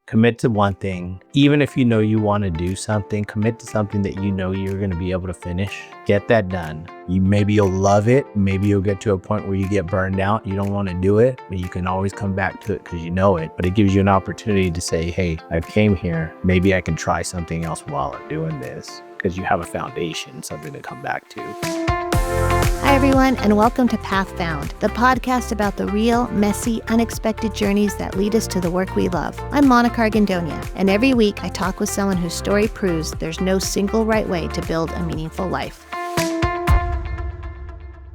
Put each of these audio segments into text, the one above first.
Commit to one thing. Even if you know you want to do something, commit to something that you know you're going to be able to finish. Get that done. Maybe you'll love it. Maybe you'll get to a point where you get burned out. You don't want to do it, but you can always come back to it because you know it. But it gives you an opportunity to say, hey, I came here. Maybe I can try something else while I'm doing this, because you have a foundation, something to come back to. Hi, everyone, and welcome to Path Found, the podcast about the real, messy, unexpected journeys that lead us to the work we love. I'm Monica Argandonia, and every week I talk with someone whose story proves there's no single right way to build a meaningful life.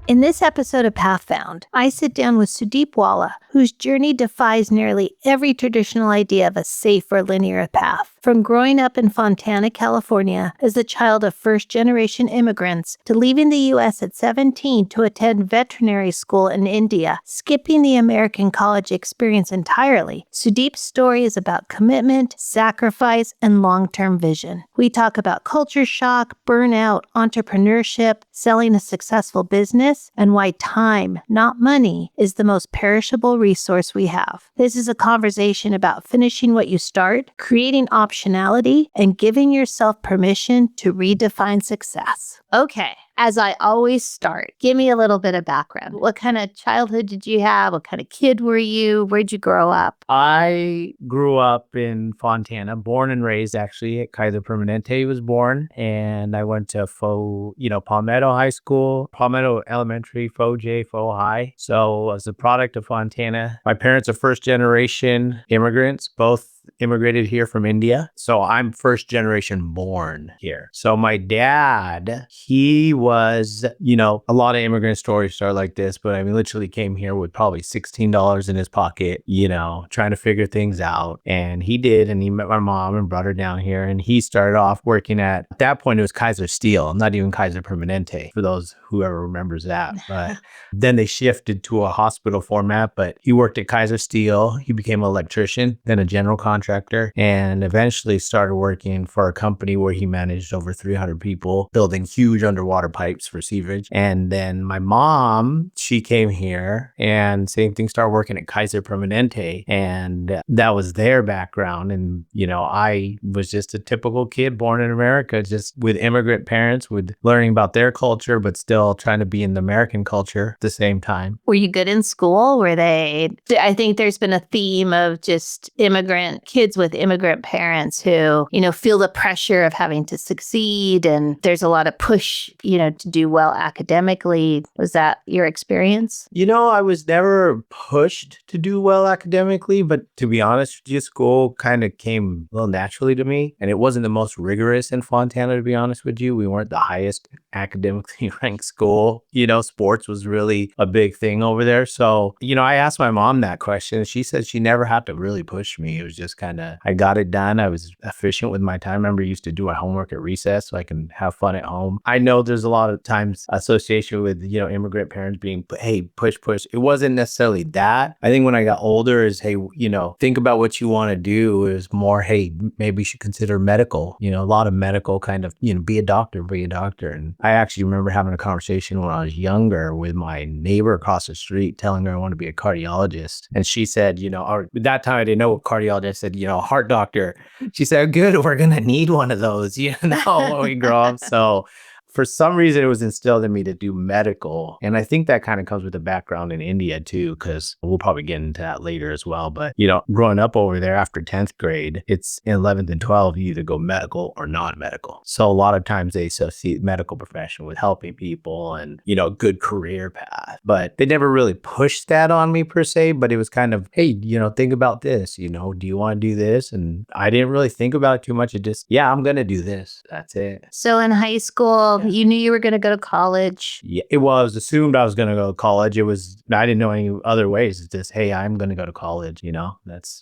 In this episode of Path Found, I sit down with Sudeep Wahla, whose journey defies nearly every traditional idea of a safe or linear path. From growing up in Fontana, California, as the child of first-generation immigrants, to leaving the U.S. at 17 to attend veterinary school in India, skipping the American college experience entirely, Sudeep's story is about commitment, sacrifice, and long-term vision. We talk about culture shock, burnout, entrepreneurship, selling a successful business, and why time, not money, is the most perishable resource we have. This is a conversation about finishing what you start, creating optionality, and giving yourself permission to redefine success. Okay, as I always start, give me a little bit of background. What kind of childhood did you have? What kind of kid were you? Where'd you grow up? I grew up in Fontana, born and raised actually at Kaiser Permanente was born. And I went to Palmetto High School, Palmetto Elementary, Faux High. So as a product of Fontana, my parents are first generation immigrants, both immigrated here from India. So I'm first generation born here. So my dad, he was, a lot of immigrant stories start like this, but I mean, literally came here with probably $16 in his pocket, trying to figure things out. And he did. And he met my mom and brought her down here. And he started off working at that point, it was Kaiser Steel, not even Kaiser Permanente, for those whoever remembers that. But then they shifted to a hospital format, but he worked at Kaiser Steel. He became an electrician, then a general contractor, and eventually started working for a company where he managed over 300 people, building huge underwater pipes for sewerage. And then my mom, she came here and same thing, started working at Kaiser Permanente, and that was their background. And, I was just a typical kid born in America, just with immigrant parents, with learning about their culture, but still trying to be in the American culture at the same time. Were you good in school? I think there's been a theme of just kids with immigrant parents who, feel the pressure of having to succeed. And there's a lot of push, to do well academically. Was that your experience? I was never pushed to do well academically, but to be honest with you, school kind of came a little naturally to me. And it wasn't the most rigorous in Fontana, to be honest with you. We weren't the highest academically ranked school. Sports was really a big thing over there. So, I asked my mom that question. She said she never had to really push me. It was just kind of, I got it done. I was efficient with my time. I remember I used to do my homework at recess so I can have fun at home. I know there's a lot of times association with, immigrant parents being, hey, push. It wasn't necessarily that. I think when I got older is, hey, think about what you want to do. It was more, hey, maybe you should consider medical, a lot of medical kind of, be a doctor. And I actually remember having a conversation when I was younger with my neighbor across the street, telling her I want to be a cardiologist. And she said, or at that time I didn't know what cardiologist said, heart doctor. She said, good, we're going to need one of those, when we grow up. So for some reason, it was instilled in me to do medical. And I think that kind of comes with a background in India too, because we'll probably get into that later as well. But, growing up over there after 10th grade, it's in 11th and 12th, you either go medical or non-medical. So a lot of times they associate medical profession with helping people and, good career path. But they never really pushed that on me per se, but it was kind of, hey, think about this, do you want to do this? And I didn't really think about it too much. It just, yeah, I'm going to do this. That's it. So in high school, you knew you were going to go to college. Yeah, it was assumed I was going to go to college. I didn't know any other ways. It's just, hey, I'm going to go to college. It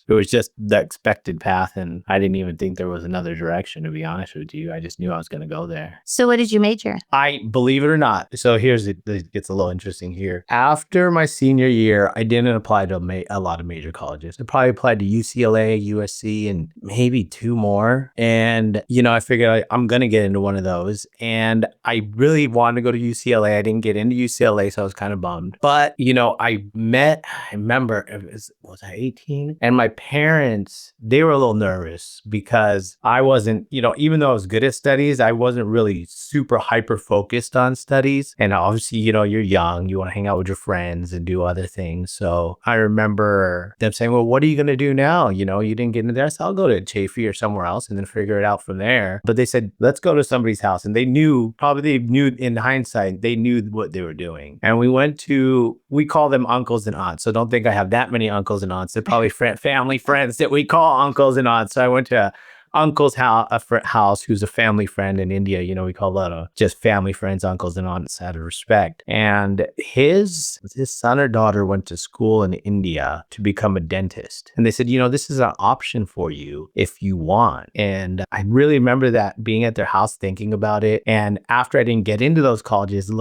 was just the expected path. And I didn't even think there was another direction, to be honest with you. I just knew I was going to go there. So what did you major in? Believe it or not. So it gets a little interesting here. After my senior year, I didn't apply to a lot of major colleges. I probably applied to UCLA, USC, and maybe two more. And, I figured I'm going to get into one of those. And I really wanted to go to UCLA. I didn't get into UCLA, so I was kind of bummed. But, I remember, was I 18? And my parents, they were a little nervous because I wasn't, even though I was good at studies, I wasn't really super hyper focused on studies. And obviously, you're young, you want to hang out with your friends and do other things. So I remember them saying, well, what are you going to do now? You didn't get into there. So I'll go to Chafee or somewhere else and then figure it out from there. But they said, let's go to somebody's house. And they knew in hindsight, they knew what they were doing. And we call them uncles and aunts. So don't think I have that many uncles and aunts. They're probably family friends that we call uncles and aunts. So I went to uncle's house, who's a family friend in India. We call that just family friends, uncles and aunts out of respect. And his son or daughter went to school in India to become a dentist. And they said, this is an option for you if you want. And I really remember that being at their house thinking about it. And after I didn't get into those colleges,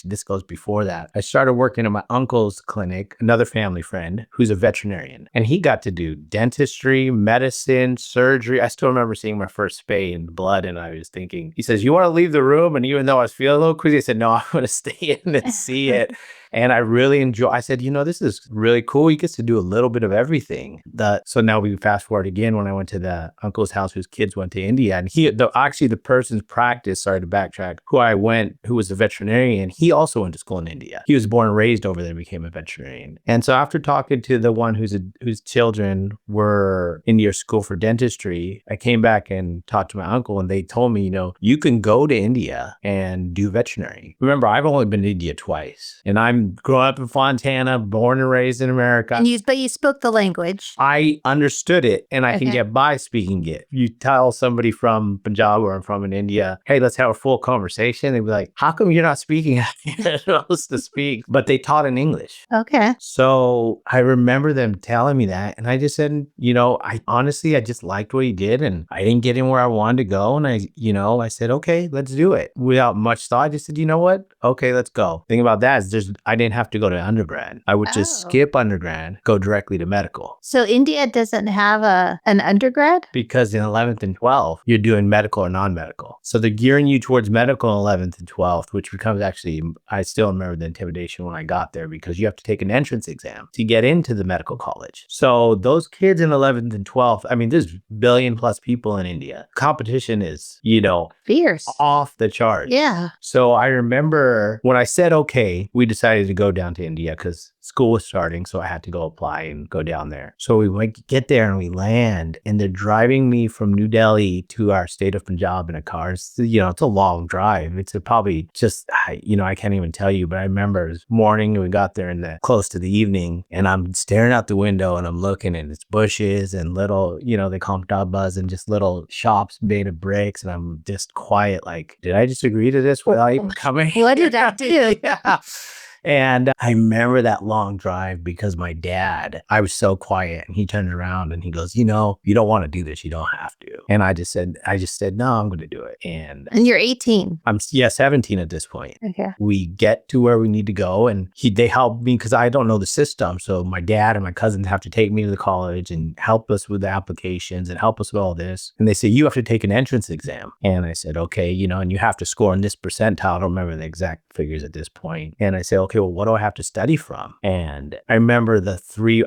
this goes before that. I started working at my uncle's clinic, another family friend who's a veterinarian. And he got to do dentistry, medicine, surgery. I still remember seeing my first spay in blood, and I was thinking, he says, you want to leave the room? And even though I was feeling a little queasy, I said, no, I'm going to stay in and see it. And I really I said, this is really cool. He gets to do a little bit of everything. So now we fast forward again when I went to the uncle's house whose kids went to India. And the person's practice, sorry to backtrack, who was a veterinarian, he also went to school in India. He was born and raised over there and became a veterinarian. And so after talking to the one whose children were in your school for dentistry, I came back and talked to my uncle, and they told me, you can go to India and do veterinary. Remember, I've only been to India twice, and I'm growing up in Fontana, born and raised in America. But you spoke the language. I understood it, and I can get by speaking it. You tell somebody from Punjab or I'm from in India, hey, let's have a full conversation. They'd be like, how come you're not speaking how you're supposed to speak? But they taught in English. Okay. So I remember them telling me that, and I just said, I just liked what he did, and I didn't get in where I wanted to go. And I said, okay, let's do it. Without much thought, I just said, you know what? Okay, let's go. The thing about that is I didn't have to go to undergrad. I would just skip undergrad, go directly to medical. So India doesn't have an undergrad? Because in 11th and 12th, you're doing medical or non-medical. So they're gearing you towards medical in 11th and 12th, which becomes I still remember the intimidation when I got there, because you have to take an entrance exam to get into the medical college. So those kids in 11th and 12th, there's billion plus people in India. Competition is, fierce, off the charts. Yeah. So I remember when I said, okay, we decided to go down to India because school was starting. So I had to go apply and go down there. So we get there and we land, and they're driving me from New Delhi to our state of Punjab in a car. It's, it's a long drive. It's probably just, I can't even tell you, but I remember it was morning and we got there close to the evening, and I'm staring out the window and I'm looking, and it's bushes and little, they call them dabbas, and just little shops made of bricks. And I'm just quiet, like, did I just agree to this without even coming? What did I do? Yeah. And I remember that long drive because my dad, I was so quiet, and he turned around and he goes, you don't want to do this. You don't have to. And I just said, no, I'm going to do it. And you're 18. I'm 17 at this point. Okay. We get to where we need to go, and they help me because I don't know the system. So my dad and my cousins have to take me to the college and help us with the applications and help us with all this. And they say, you have to take an entrance exam. And I said, okay, and you have to score in this percentile. I don't remember the exact figures at this point. And I said, okay, well, what do I have to study from? And I remember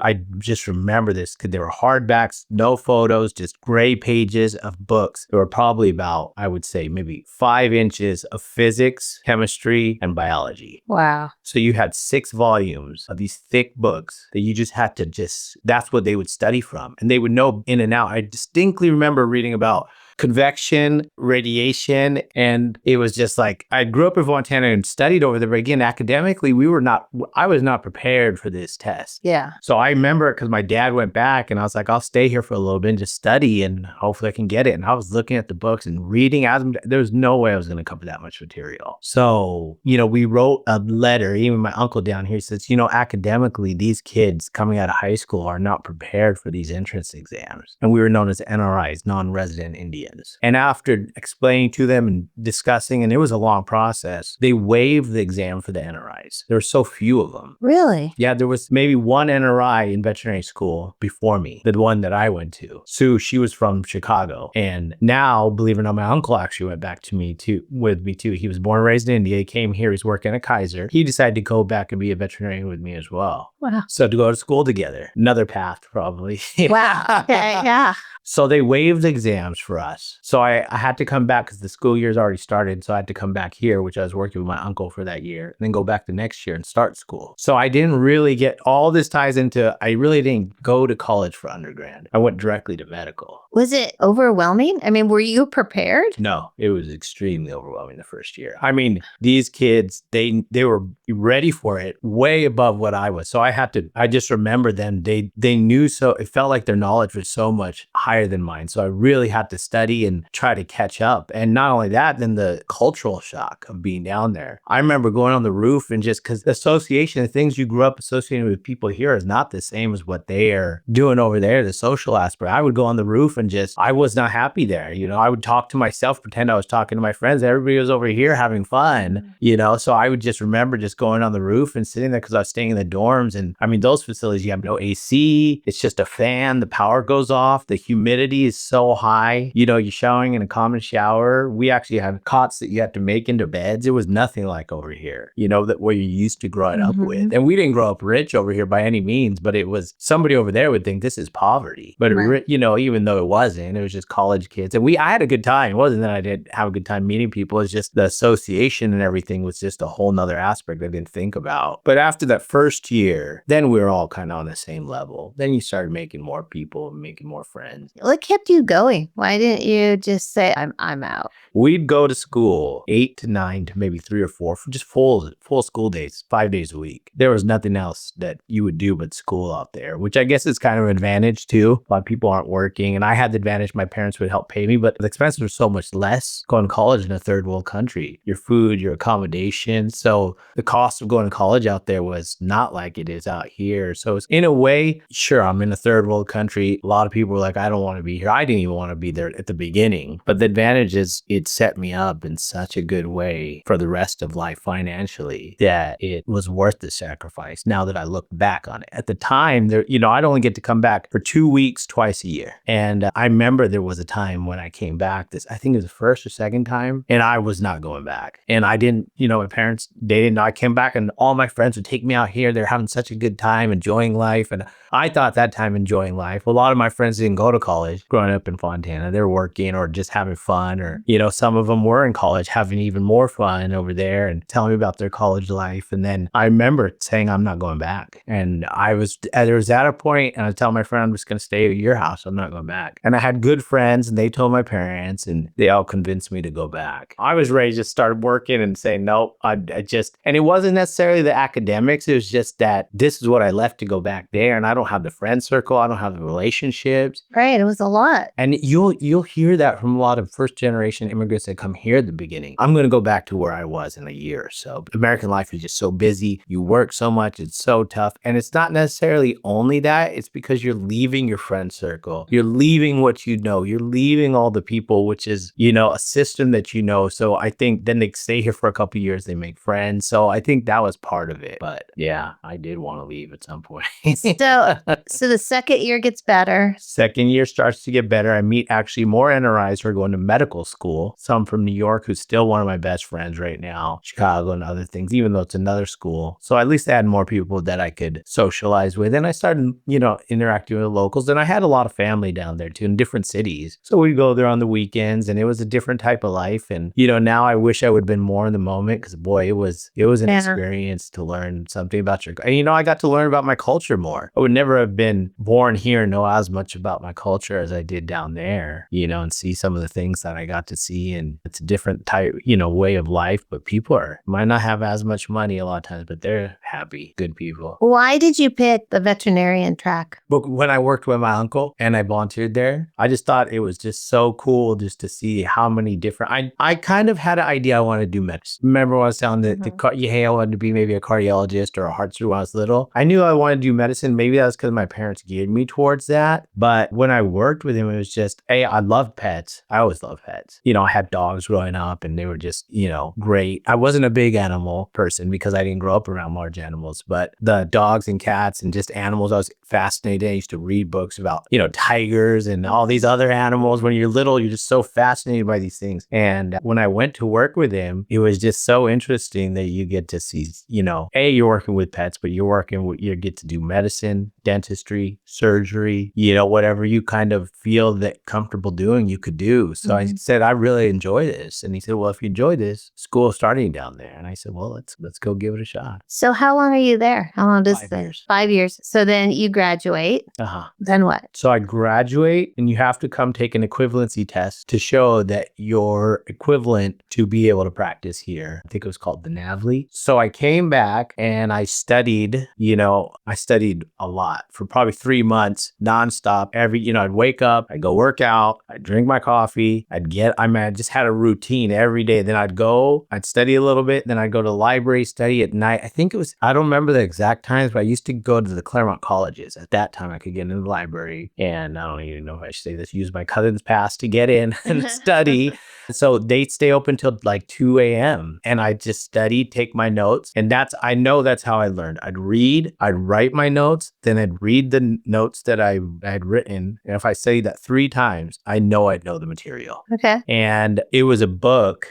I just remember this because they were hardbacks, no photos, just gray pages of books. There were probably about, I would say, maybe 5 inches of physics, chemistry, and biology. Wow. So you had 6 volumes of these thick books that you just had to that's what they would study from. And they would know in and out. I distinctly remember reading about convection, radiation, and it was just like, I grew up in Fontana and studied over there, but again, academically, I was not prepared for this test. Yeah. So I remember it because my dad went back, and I was like, I'll stay here for a little bit and just study, and hopefully I can get it. And I was looking at the books and reading as there was no way I was going to cover that much material. So, we wrote a letter, even my uncle down here says, academically, these kids coming out of high school are not prepared for these entrance exams. And we were known as NRIs, non-resident Indians. questions. And after explaining to them and discussing, and it was a long process, they waived the exam for the NRIs. There were so few of them. Really? Yeah, there was maybe one NRI in veterinary school before me, the one that I went to. Sue, she was from Chicago. And now, believe it or not, my uncle actually went back to me too, with me too. He was born and raised in India. He came here. He's working at Kaiser. He decided to go back and be a veterinarian with me as well. Wow. So to go to school together, another path probably. Wow. Okay, yeah. So they waived exams for us. So I had to come back because the school year's already started. So I had to come back here, which I was working with my uncle for that year, and then go back the next year and start school. So I didn't really get, all this ties into, I really didn't go to college for undergrad. I went directly to medical. Was it overwhelming? I mean, were you prepared? No, it was extremely overwhelming the first year. I mean, these kids, they were ready for it way above what I was. So I just remember them, they knew, so it felt like their knowledge was so much higher than mine. So I really had to study and try to catch up. And not only that, then the cultural shock of being down there. I remember going on the roof and just because the association, the things you grew up associating with people here is not the same as what they are doing over there, the social aspect. I would go on the roof and I was not happy there. I would talk to myself, pretend I was talking to my friends. Everybody was over here having fun, so I would just remember just going on the roof and sitting there because I was staying in the dorms. And I mean, those facilities, you have no AC. It's just a fan. The power goes off. The humidity is so high. You're showering in a common shower. We actually have cots that you have to make into beds. It was nothing like over here, that what you're used to growing up with. And we didn't grow up rich over here by any means, but it was, somebody over there would think this is poverty. But, even though it wasn't, it was just college kids. And I had a good time. It wasn't that I didn't have a good time meeting people. It's just the association and everything was just a whole nother aspect I didn't think about. But after that first year, then we were all kind of on the same level. Then you started making more people, making more friends. What kept you going? Why didn't you just say, I'm out? We'd go to school 8 to 9 to maybe 3 or 4 for just full school days, 5 days a week. There was nothing else that you would do but school out there, which I guess is kind of an advantage too. A lot of people aren't working, and I had the advantage my parents would help pay me, but the expenses were so much less going to college in a third world country. Your food, your accommodation. So the cost of going to college out there was not like it is out here. So it's, in a way, sure, I'm in a third world country. A lot of people were like, I don't want to be here. I didn't even want to be there at the beginning. But the advantage is it set me up in such a good way for the rest of life financially that it was worth the sacrifice now that I look back on it. At the time, I'd only get to come back for 2 weeks twice a year. And I remember there was a time when I came back, I think it was the first or second time, and I was not going back. And I didn't, my parents, they didn't know. I came back and all my friends would take me out here. They're having such a good time, enjoying life. And I thought that time enjoying life. A lot of my friends didn't go to college growing up in Fontana. They were working or just having fun, or, some of them were in college having even more fun over there and telling me about their college life. And then I remember saying, I'm not going back. And there was at a point, and I was telling my friend, I'm just going to stay at your house. I'm not going back. And I had good friends, and they told my parents, and they all convinced me to go back. I was ready to just start working and say, nope, and it wasn't necessarily the academics. It was just that this is what I left to go back there. And I don't have the friend circle. I don't have the relationships. Right. It was a lot. And you'll hear that from a lot of first generation immigrants that come here at the beginning. I'm going to go back to where I was in a year or so. American life is just so busy. You work so much. It's so tough. And it's not necessarily only that. It's because you're leaving your friend circle. You're leaving what you know. You're leaving all the people, which is, a system that you know. So I think then they stay here for a couple of years. They make friends. So I think that was part of it. But yeah, I did want to leave at some point. So the second year gets better. Second year starts to get better. I meet actually more NRIs who are going to medical school. Some from New York, who's still one of my best friends right now, Chicago and other things, even though it's another school. So at least I had more people that I could socialize with. And I started, interacting with locals. And I had a lot of family down there too in different cities. So we'd go there on the weekends, and it was a different type of life. And, now I wish I would have been more in the moment, because boy, it was an experience to learn something about and, I got to learn about my culture more. I would never have been born here and know as much about my culture as I did down there, and see some of the things that I got to see. And it's a different type, way of life, but people might not have as much money a lot of times, but they're happy, good people. Why did you pick the veterinarian track? But when I worked with my uncle and I volunteered there, I just thought it was just so cool just to see how many different, I kind of had an idea I wanted to do medicine. Remember when I was telling hey, I wanted to be maybe a cardiologist or a heart surgeon when I was little. I knew I wanted to do medicine. Maybe that was because my parents geared me towards that. But when when I worked with him, it was just, hey, I love pets. I always loved pets. I had dogs growing up and they were just, great. I wasn't a big animal person because I didn't grow up around large animals, but the dogs and cats and just animals, I was fascinated. I used to read books about, tigers and all these other animals. When you're little, you're just so fascinated by these things. And when I went to work with him, it was just so interesting that you get to see, you're working with pets, but you get to do medicine, dentistry, surgery, whatever you kind of feel that comfortable doing, you could do. So I said, I really enjoy this. And he said, well, if you enjoy this, school's starting down there. And I said, well, let's go give it a shot. So how long are you there? How long does 5 this? years. 5 years. So then you graduate. Then what? So I graduate and you have to come take an equivalency test to show that you're equivalent to be able to practice here. I think it was called the NAVLE. So I came back and I studied, I studied a lot for probably 3 months nonstop. I'd wake up, I'd go work out, I'd drink my coffee, I just had a routine every day. Then I'd study a little bit, then I'd go to the library, study at night. I don't remember the exact times, but I used to go to the Claremont colleges. At that time, I could get into the library, and I don't even know if I should say this, use my cousin's pass to get in and study. So they'd stay open till like 2 a.m. and I'd just study, take my notes. And I know that's how I learned. I'd write my notes, then I'd read the notes that I had written. And if I studied that 3 times, I know I'd know the material. Okay. And it was a book,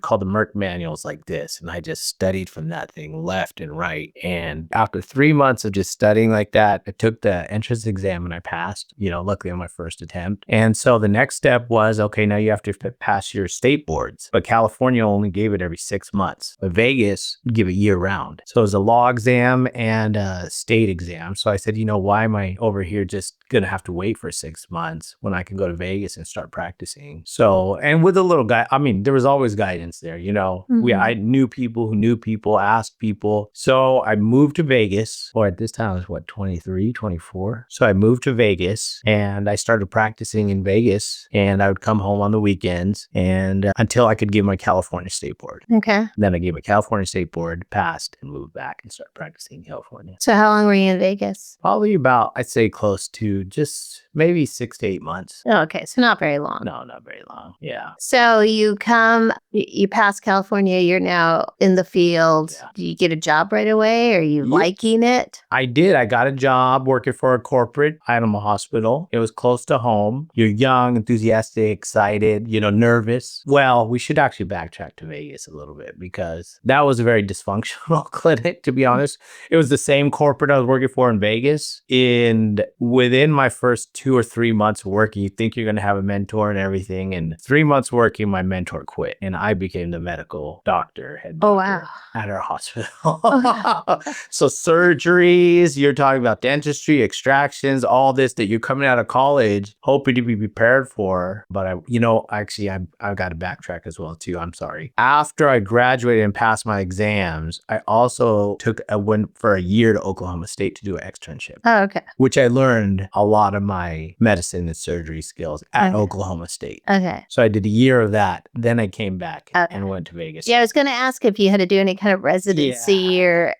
called the Merck Manuals like this. And I just studied from that thing left and right. And after 3 months of just studying like that, I took the entrance exam and I passed, luckily on my first attempt. And so the next step was, okay, now you have to pass your state boards. But California only gave it every 6 months. But Vegas give it year round. So it was a law exam and a state exam. So I said, why am I over here just going to have to wait for 6 months when I can go to Vegas and start practicing? So, and with a little guy, there was always guidance there, I knew people who knew people, asked people. So I moved to Vegas, or at this time I was 23, 24. So I moved to Vegas and I started practicing in Vegas, and I would come home on the weekends and until I could give my California State Board. Okay. Then I gave my California State Board, passed, and moved back and started practicing in California. So how long were you in Vegas? Probably about, I'd say close to just maybe 6 to 8 months. Oh, okay. So not very long. No, not very long. Yeah. So you pass California, you're now in the field. Yeah. Do you get a job right away? Are you liking it? I did. I got a job working for a corporate animal hospital. It was close to home. You're young, enthusiastic, excited, nervous. Well, we should actually backtrack to Vegas a little bit because that was a very dysfunctional clinic, to be honest. It was the same corporate I was working for in Vegas. And within my first 2 or 3 months working, you think you're going to have a mentor and everything. And 3 months working, my mentor quit and I became the medical doctor, head doctor at our hospital. So surgeries, you're talking about dentistry, extractions, all this that you're coming out of college hoping to be prepared for. But I've got to backtrack as well too. I'm sorry. After I graduated and passed my exams, I also went for a year to Oklahoma State to do an externship. Oh, okay. Which I learned a lot of my medicine and surgery skills at Oklahoma State. Okay. So I did a year of that. Then I came back and went to Vegas. Yeah, I was going to ask if you had to do any kind of residency or,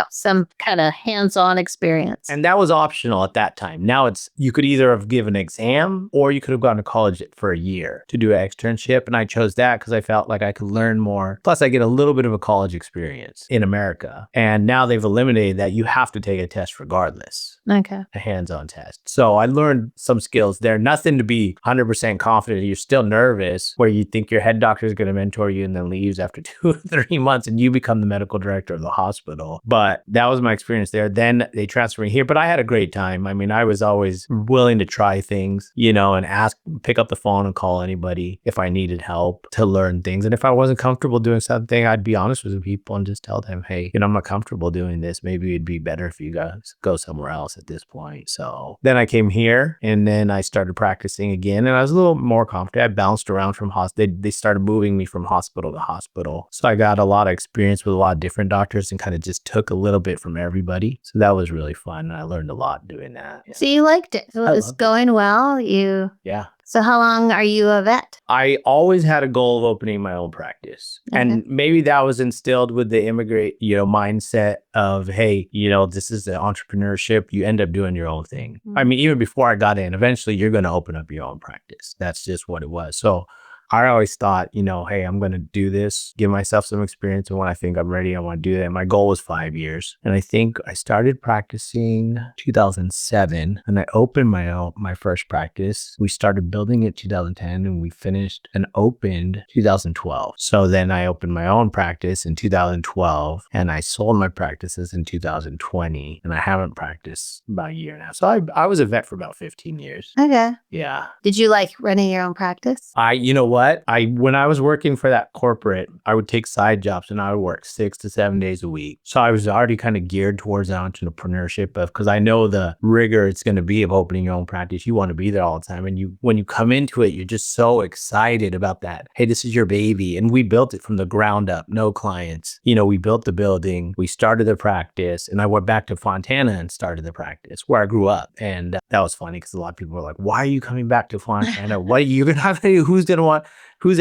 some kind of hands-on experience. And that was optional at that time. Now you could either have given an exam or you could have gone to college for a year to do an externship. And I chose that because I felt like I could learn more. Plus, I get a little bit of a college experience in America. And now they've eliminated that. You have to take a test regardless. Okay. A hands-on test. So I learned some skills there. Nothing to be 100% confident. You're still nervous where you think your head doctor is going to mentor you and then leaves after 2 or 3 months and you become the medical director of the hospital. But that was my experience there. Then they transferred me here, but I had a great time. I was always willing to try things, and pick up the phone and call anybody if I needed help to learn things. And if I wasn't comfortable doing something, I'd be honest with the people and just tell them, hey, I'm not comfortable doing this. Maybe it'd be better if you guys go somewhere else at this point. So then I came here and then I started practicing again and I was a little more confident. I bounced around from hospital. They started moving me from hospital to hospital. So I got a lot of experience with a lot of different doctors and kind of just took a little bit from everybody. So that was really fun. And I learned a lot doing that. Yeah. So you liked it. It was going well. Yeah. So how long are you a vet? I always had a goal of opening my own practice. Okay. And maybe that was instilled with the immigrant, mindset of, hey, this is the entrepreneurship. You end up doing your own thing. I mean, even before I got in, eventually you're going to open up your own practice. That's just what it was. So I always thought, hey, I'm going to do this, give myself some experience. And when I think I'm ready, I want to do that. My goal was 5 years. And I think I started practicing 2007 and I opened my first practice. We started building it 2010 and we finished and opened 2012. So then I opened my own practice in 2012 and I sold my practices in 2020 and I haven't practiced about a year now. So I was a vet for about 15 years. Okay. Yeah. Did you like running your own practice? You know what? When I was working for that corporate, I would take side jobs and I would work 6 to 7 days a week. So I was already kind of geared towards entrepreneurship because I know the rigor it's going to be of opening your own practice. You want to be there all the time. And when you come into it, you're just so excited about that. Hey, this is your baby. And we built it from the ground up, no clients. We built the building, we started the practice, and I went back to Fontana and started the practice where I grew up. And that was funny because a lot of people were like, why are you coming back to Fontana? What are you going to have?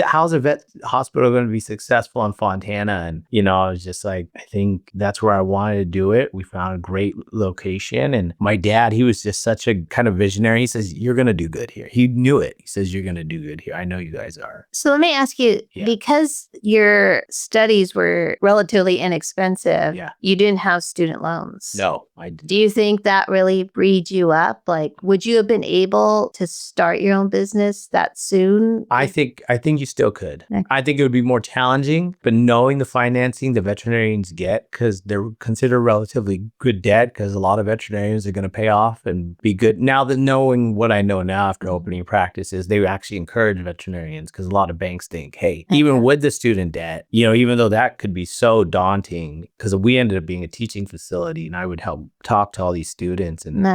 How's a vet hospital going to be successful in Fontana? And, I was just like, I think that's where I wanted to do it. We found a great location. And my dad, he was just such a kind of visionary. He says, you're going to do good here. He knew it. He says, you're going to do good here. I know you guys are. So let me ask you, because your studies were relatively inexpensive, you didn't have student loans. No, I didn't. Do you think that really freed you up? Like, would you have been able to start your own business that soon? I think you still could. Okay. I think it would be more challenging, but knowing the financing the veterinarians get, because they're considered relatively good debt, because a lot of veterinarians are going to pay off and be good. Now that knowing what I know now after opening practices, they actually encourage veterinarians because a lot of banks think, hey, even with the student debt, even though that could be so daunting, because we ended up being a teaching facility and I would help talk to all these students and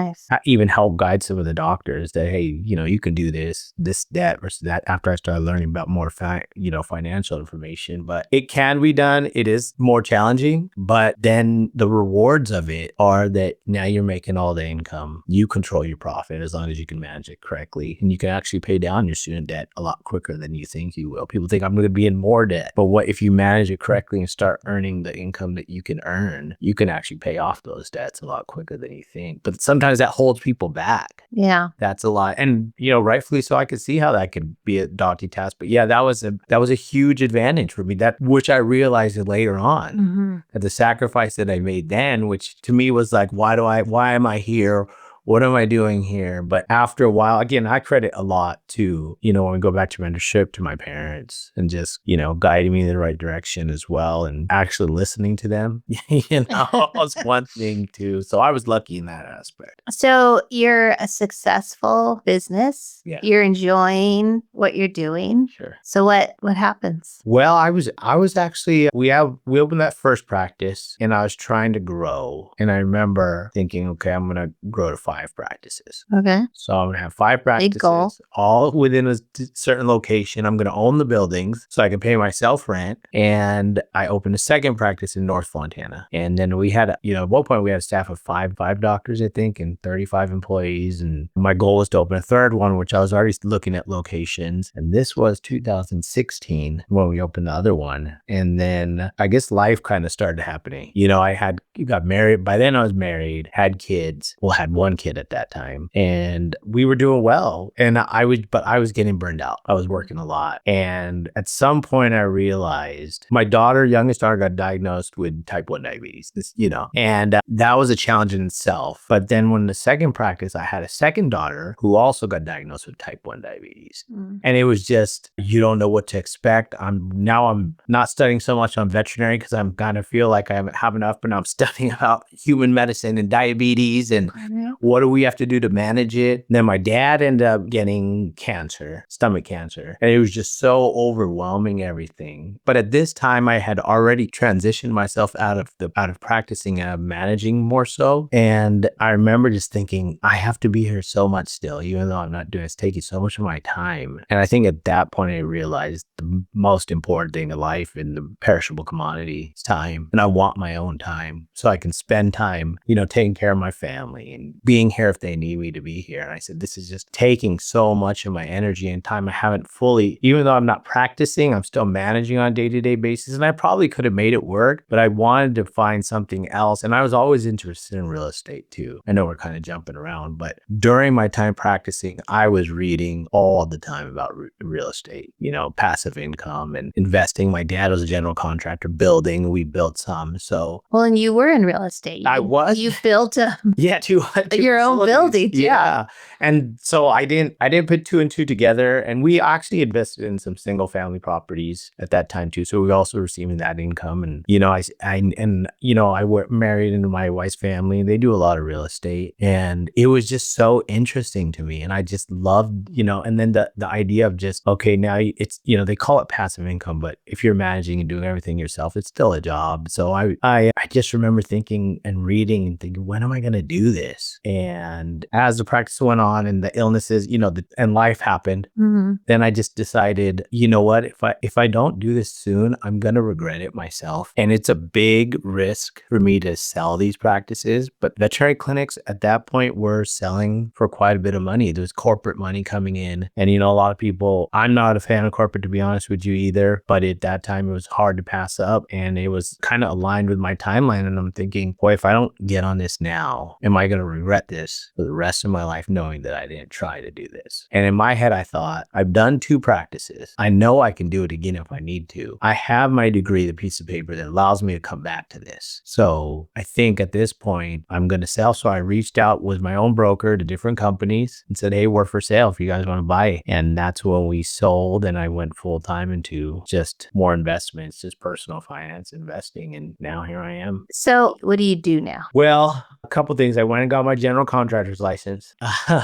even help guide some of the doctors that, hey, you can do this debt versus that after I started learning about more financial information. But it can be done. It is more challenging, but then the rewards of it are that now you're making all the income. You control your profit as long as you can manage it correctly. And you can actually pay down your student debt a lot quicker than you think you will. People think I'm going to be in more debt. But what if you manage it correctly and start earning the income that you can earn, you can actually pay off those debts a lot quicker than you think. But sometimes that holds people back. Yeah. That's a lot. And, rightfully so, I could see how that could be a daunting task. But yeah, that was a huge advantage for me, which I realized later on, that the sacrifice that I made then, which to me was like, why am I here? What am I doing here? But after a while, again, I credit a lot to, when we go back to mentorship, to my parents and just, guiding me in the right direction as well. And actually listening to them, was one thing too. So I was lucky in that aspect. So you're a successful business. Yeah. You're enjoying what you're doing. Sure. So what happens? Well, I was actually, we opened that first practice and I was trying to grow. And I remember thinking, okay, I'm going to grow to 5 practices. Okay. So I'm going to have 5 practices, Big goal. all within a certain location. I'm going to own the buildings so I can pay myself rent. And I opened a second practice in North Fontana. And then we had, at one point we had a staff of five doctors, I think, and 35 employees. And my goal was to open a third one, which I was already looking at locations. And this was 2016 when we opened the other one. And then I guess life kind of started happening. I got married. By then I was married, had kids. Well, had one kid at that time, and we were doing well. And I was getting burned out. I was working a lot. And at some point I realized my youngest daughter got diagnosed with type 1 diabetes, and that was a challenge in itself. But then when the second practice, I had a second daughter who also got diagnosed with type 1 diabetes. And it was just, you don't know what to expect. I'm not studying so much on veterinary because I'm kind of feel like I have enough, but now I'm studying about human medicine and diabetes and what do we have to do to manage it. And then my dad ended up getting cancer, stomach cancer, and it was just so overwhelming, everything. But at this time I had already transitioned myself out of practicing and managing more so. And I remember just thinking, I have to be here so much still, even though I'm not doing it. It's taking so much of my time. And I think at that point I realized the most important thing in life and the perishable commodity is time. And I want my own time so I can spend time, taking care of my family and being being here if they need me to be here. And I said, this is just taking so much of my energy and time. I haven't fully, even though I'm not practicing, I'm still managing on a day-to-day basis. And I probably could have made it work, but I wanted to find something else. And I was always interested in real estate too. I know we're kind of jumping around, but during my time practicing, I was reading all the time about real estate, passive income and investing. My dad was a general contractor, building. We built some. So, Well, and you were in real estate. I was. You built Yeah, two your own facilities. building. Yeah. And so I didn't put two and two together. And we actually invested in some single family properties at that time too. So we also receiving that income. And I married into my wife's family, and they do a lot of real estate. And it was just so interesting to me. And I just loved, and then the idea of just, okay, now it's, they call it passive income, but if you're managing and doing everything yourself, it's still a job. So I just remember thinking and reading and thinking, when am I going to do this? And as the practice went on and the illnesses, and life happened, then I just decided, you know what, if I don't do this soon, I'm going to regret it myself. And it's a big risk for me to sell these practices. But veterinary clinics at that point were selling for quite a bit of money. There was corporate money coming in. And, a lot of people, I'm not a fan of corporate, to be honest with you either. But at that time, it was hard to pass up. And it was kind of aligned with my timeline. And I'm thinking, boy, if I don't get on this now, am I going to regret this for the rest of my life, knowing that I didn't try to do this? And in my head, I thought, I've done 2 practices. I know I can do it again if I need to. I have my degree, the piece of paper that allows me to come back to this. So I think at this point, I'm going to sell. So I reached out with my own broker to different companies and said, hey, we're for sale if you guys want to buy it. And that's when we sold, and I went full time into just more investments, just personal finance investing. And now here I am. So what do you do now? Well, a couple things. I went and got my general contractor's license,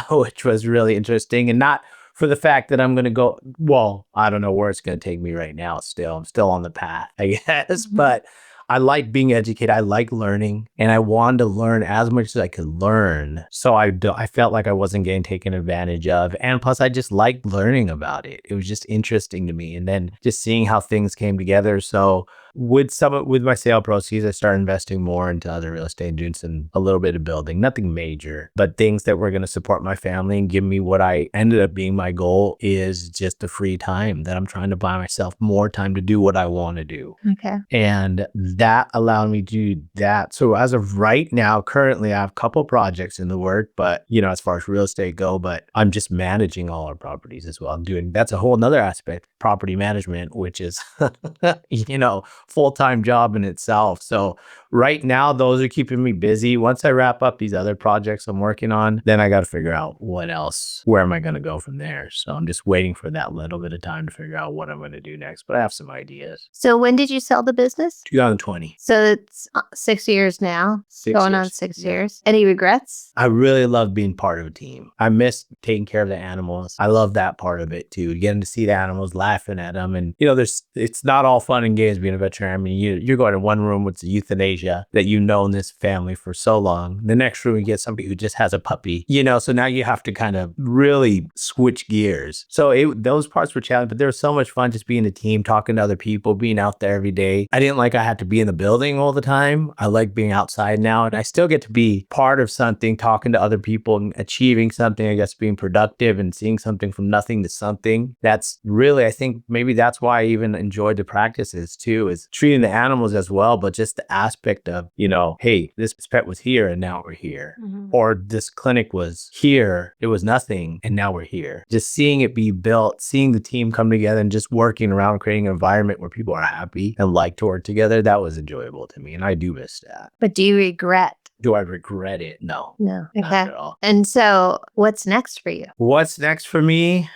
which was really interesting, and not for the fact that I'm going to go, well, I don't know where it's going to take me right now. I'm still on the path, I guess, but I like being educated. I like learning, and I wanted to learn as much as I could learn. So I felt like I wasn't getting taken advantage of. And plus, I just liked learning about it. It was just interesting to me. And then just seeing how things came together. So with my sale proceeds, I started investing more into other real estate, doing a little bit of building, nothing major, but things that were going to support my family and give me what I ended up being my goal is just the free time that I'm trying to buy myself more time to do what I want to do. Okay. And that allowed me to do that. So as of right now, currently I have a couple projects in the work, but as far as real estate go, but I'm just managing all our properties as well. That's a whole nother aspect, property management, which is, full-time job in itself. So right now, those are keeping me busy. Once I wrap up these other projects I'm working on, then I got to figure out what else, where am I going to go from there? So I'm just waiting for that little bit of time to figure out what I'm going to do next, but I have some ideas. So when did you sell the business? 2020. So it's 6 years now, going on 6 years. Any regrets? I really love being part of a team. I miss taking care of the animals. I love that part of it too, getting to see the animals, laughing at them. And, it's not all fun and games being a veterinarian. I mean, you're going to one room with euthanasia that in this family for so long. The next room, you get somebody who just has a puppy, so now you have to kind of really switch gears. So those parts were challenging, but there was so much fun just being a team, talking to other people, being out there every day. I didn't like I had to be in the building all the time. I like being outside now, and I still get to be part of something, talking to other people and achieving something, I guess, being productive and seeing something from nothing to something. That's really, I think maybe that's why I even enjoyed the practices too, is treating the animals as well, but just the aspect of, hey, this pet was here and now we're here. Or this clinic was here, it was nothing, and now we're here. Just seeing it be built, seeing the team come together and just working around, creating an environment where people are happy and like to work together, that was enjoyable to me. And I do miss that. But do you regret? Do I regret it? No. No. Not Okay. at all. And so what's next for you? What's next for me?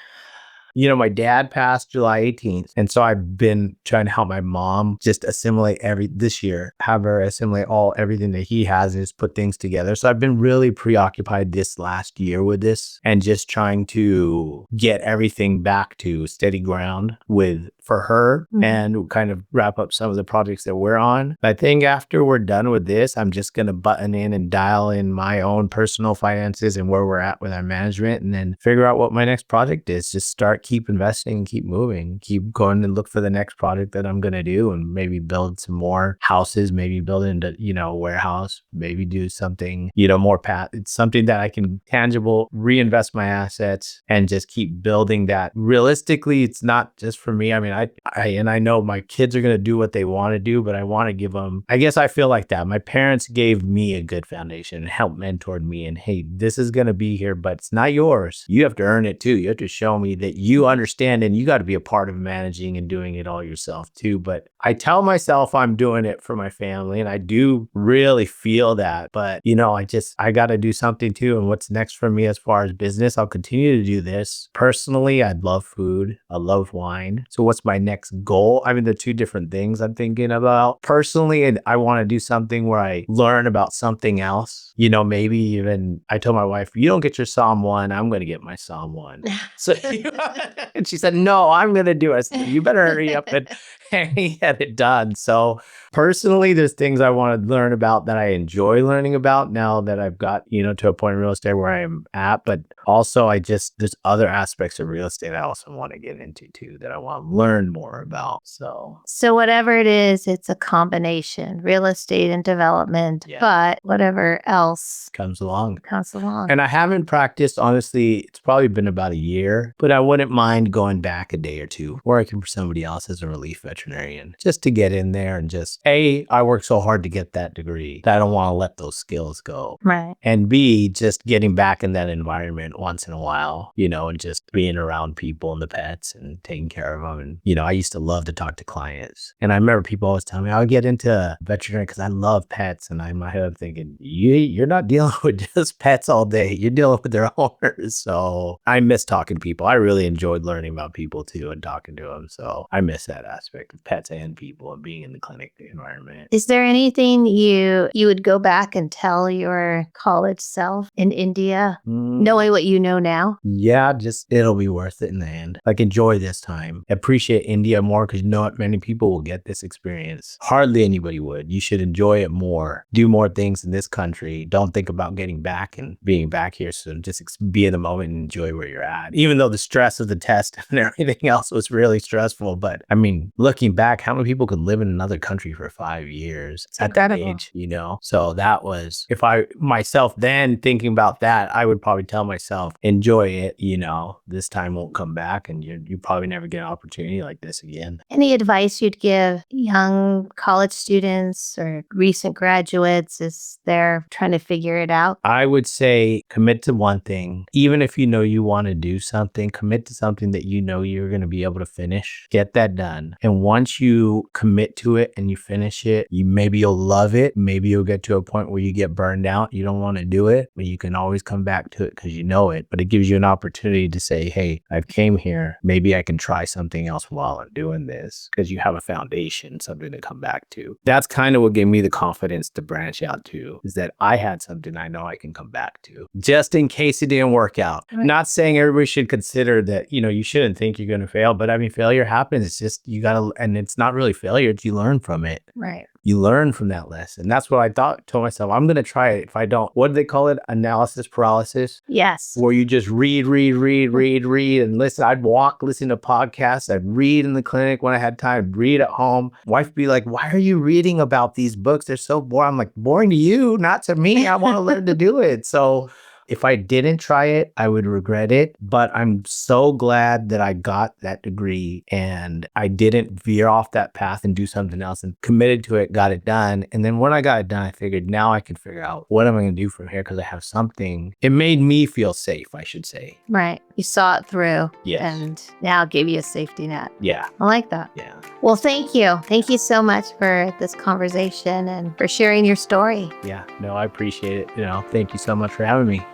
My dad passed July 18th. And so I've been trying to help my mom just assimilate this year, have her assimilate everything that he has and just put things together. So I've been really preoccupied this last year with this and just trying to get everything back to steady ground with for her and kind of wrap up some of the projects that we're on. I think after we're done with this, I'm just going to button in and dial in my own personal finances and where we're at with our management, and then figure out what my next project is. Just keep investing, keep moving, keep going and look for the next project that I'm going to do, and maybe build some more houses, maybe build into, a warehouse, maybe do something, more it's something that I can tangible reinvest my assets and just keep building that. Realistically, it's not just for me. I mean, I know my kids are going to do what they want to do, but I want to give them, I guess I feel like that. My parents gave me a good foundation and helped mentored me, and hey, this is going to be here, but it's not yours. You have to earn it too. You have to show me that you understand, and you got to be a part of managing and doing it all yourself too. But I tell myself I'm doing it for my family, and I do really feel that, but I got to do something too. And what's next for me as far as business, I'll continue to do this. Personally, I love food. I love wine. So what's my next goal? I mean, the two different things I'm thinking about. Personally, and I want to do something where I learn about something else. Maybe even I told my wife, you don't get your Psalm 1, I'm going to get my Psalm 1. So, and she said, no, I'm going to do it. So you better hurry up and get it done. So personally, there's things I want to learn about that I enjoy learning about now that I've got, to a point in real estate where I'm at. But also there's other aspects of real estate I also want to get into too, that I want to learn more about. So whatever it is, it's a combination, real estate and development, but whatever else comes along. And I haven't practiced, honestly, it's probably been about a year, but I wouldn't mind going back a day or two, working for somebody else as a relief veterinarian, just to get in there and I worked so hard to get that degree that I don't want to let those skills go. Right. And B, just getting back in that environment once in a while, and just being around people and the pets and taking care of them. And, I used to love to talk to clients. And I remember people always telling me, I'll get into veterinary because I love pets. And in my head, I'm thinking, you're not dealing with just pets all day. You're dealing with their owners. So I miss talking to people. I really enjoyed learning about people too and talking to them. So I miss that aspect of pets and people and being in the clinic environment. Is there anything you would go back and tell your college self in India, knowing what you know now? Yeah, just it'll be worth it in the end. Like, enjoy this time. Appreciate India more, because not many people will get this experience. Hardly anybody would. You should enjoy it more. Do more things in this country. Don't think about getting back and being back here. So just be in the moment and enjoy where you're at. Even though the stress of the test and everything else was really stressful. But I mean, looking back, how many people could live in another country for 5 years at that age, So that was, if I myself then thinking about that, I would probably tell myself, enjoy it, this time won't come back, and you probably never get an opportunity like this again. Any advice you'd give young college students or recent graduates as they're trying to figure it out? I would say commit to one thing. Even if you want to do something, commit to something that you're going to be able to finish. Get that done. And once you commit to it and you finish it, maybe you'll love it. Maybe you'll get to a point where you get burned out. You don't want to do it, but you can always come back to it because you know it. But it gives you an opportunity to say, hey, I've came here. Maybe I can try something else while I'm doing this, because you have a foundation, something to come back to. That's kind of what gave me the confidence to branch out to, is that I had something I know I can come back to, just in case it didn't work out. Right. Not saying everybody should consider that, you shouldn't think you're going to fail, but I mean, failure happens. It's just, you got to, and it's not really failure. You learn from it. Right. You learn from that lesson. That's what I told myself, I'm going to try it. If I don't, what do they call it? Analysis paralysis? Yes. Where you just read and listen. I'd listen to podcasts. I'd read in the clinic when I had time. I'd read at home. Wife would be like, why are you reading about these books? They're so boring. I'm like, boring to you, not to me. I want to learn to do it. So if I didn't try it, I would regret it. But I'm so glad that I got that degree and I didn't veer off that path and do something else, and committed to it, got it done. And then when I got it done, I figured now I can figure out what am I going to do from here, because I have something. It made me feel safe, I should say. Right. You saw it through. Yes. And now it gave you a safety net. Yeah. I like that. Yeah. Well, thank you. Thank you so much for this conversation and for sharing your story. Yeah. No, I appreciate it. Thank you so much for having me.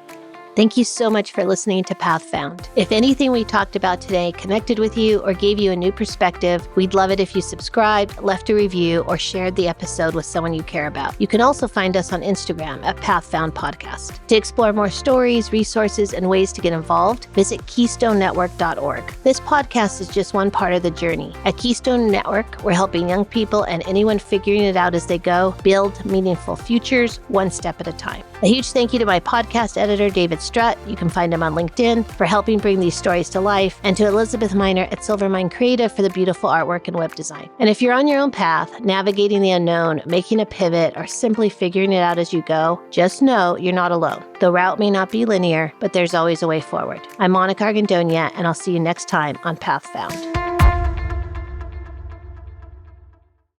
Thank you so much for listening to Path Found. If anything we talked about today connected with you or gave you a new perspective, we'd love it if you subscribed, left a review, or shared the episode with someone you care about. You can also find us on Instagram at Path Found Podcast. To explore more stories, resources, and ways to get involved, visit KeystoneNetwork.org. This podcast is just one part of the journey. At Keystone Network, we're helping young people and anyone figuring it out as they go build meaningful futures one step at a time. A huge thank you to my podcast editor, David Strutt. You can find him on LinkedIn for helping bring these stories to life, and to Elizabeth Miner at Silvermine Creative for the beautiful artwork and web design. And if you're on your own path, navigating the unknown, making a pivot, or simply figuring it out as you go, just know you're not alone. The route may not be linear, but there's always a way forward. I'm Monica Argandonia, and I'll see you next time on Path Found.